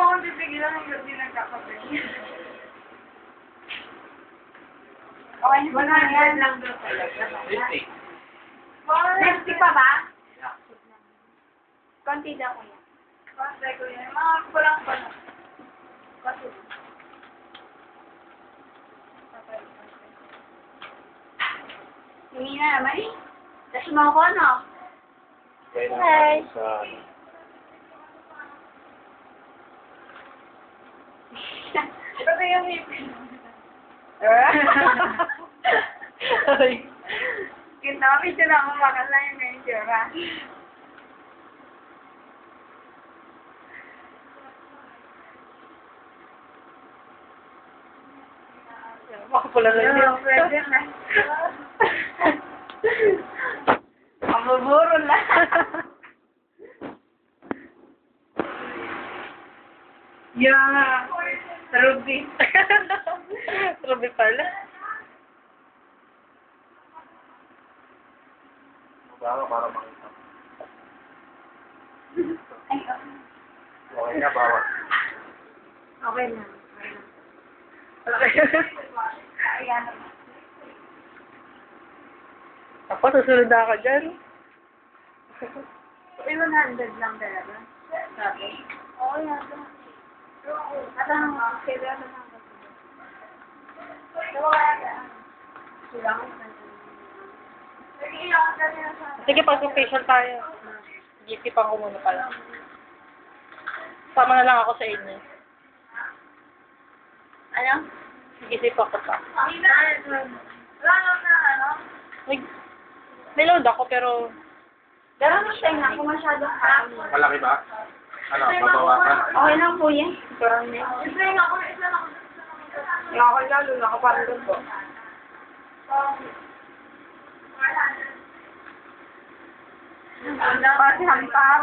akong tipigilan ng gabi nagkakape. Okay, 100 lang daw talaga. 50. 50 pa ba? Yeah. Konti daw ko yan. Konti ko yan. Mga kulang pa na. Konti. Hindi na naman eh. Tapos mo ako, no? Kaya lang Hi. natin sa... Ito ba yung ngipin? Ay. Kita kami sila ako makala yung nature, Makapula lang Pero, yun. pwede na. Mabuburo lang. Yeah. Ruby. Ruby pala. Baka para makita. Ay, Okay na, bawa. okay na. Ayan. Ako, susunod na ako dyan. 100 lang talaga. Sabi. Oo, yan. At ang kaya na lang. Sige, pag-facial tayo. Isipan ko muna pala. Sama na lang ako sa inyo. Ano? Isipan ko pa. Wala na, ano? May load ako, pero... Pero mas tenga, kung masyadong kami. Malaki ba? Ano, babawasan? Okay lang po yan. Parang may... Isa lang ako. Ako lalo, nakaparang ko. Pati hampar.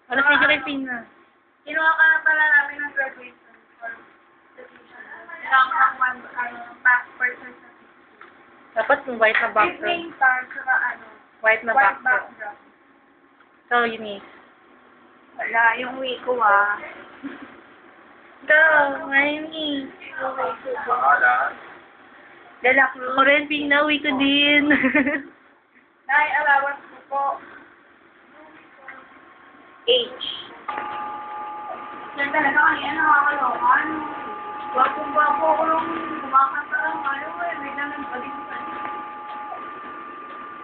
Ano si Christina? Kinuha ka na pala namin ng graduation. Lang ang person sa Dapat yung white na background. evening star, saka ano, White na white background. background. So, Eunice. Wala, yung week ko ah. Go, Eunice. Bahala. Lalak Ako rin, pinawi ko din. Nay, allowance ko po. H. Yan talaga kanina nakakalokan. Gwapong-gwapo ko lang kumakanta lang kayo eh. May naman balik pa.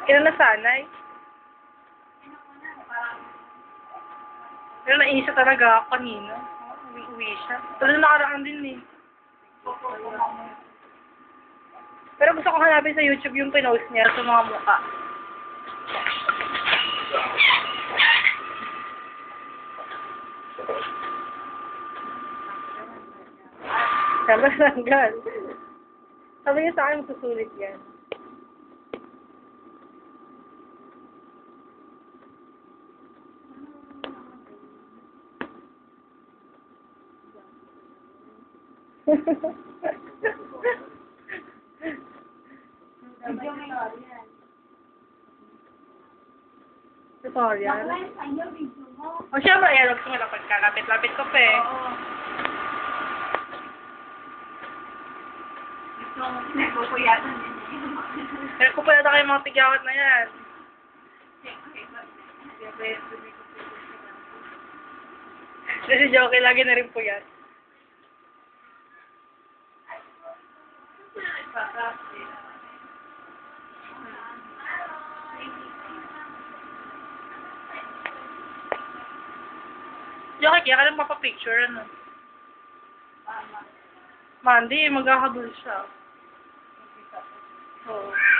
Kailan nasanay? Pero naisip talaga ako kanina. Uwi siya. Pero nakaraan din eh. Pero gusto ko hanapin sa YouTube yung pinost niya sa mga mukha. Sabi tanggal. Sabi niya sa akin, susulit yan. Tutorial. O syempre, ayan, gusto mo lapit ka. Lapit-lapit ko pa eh. Nagpupuyatan din Pero ko pa yata kayo mga tigyawat na yan. Kasi joke, lagi na rin po yan. Joke, kaya ka lang mapapicture, ano? Mandi, magkakagul siya. Oo.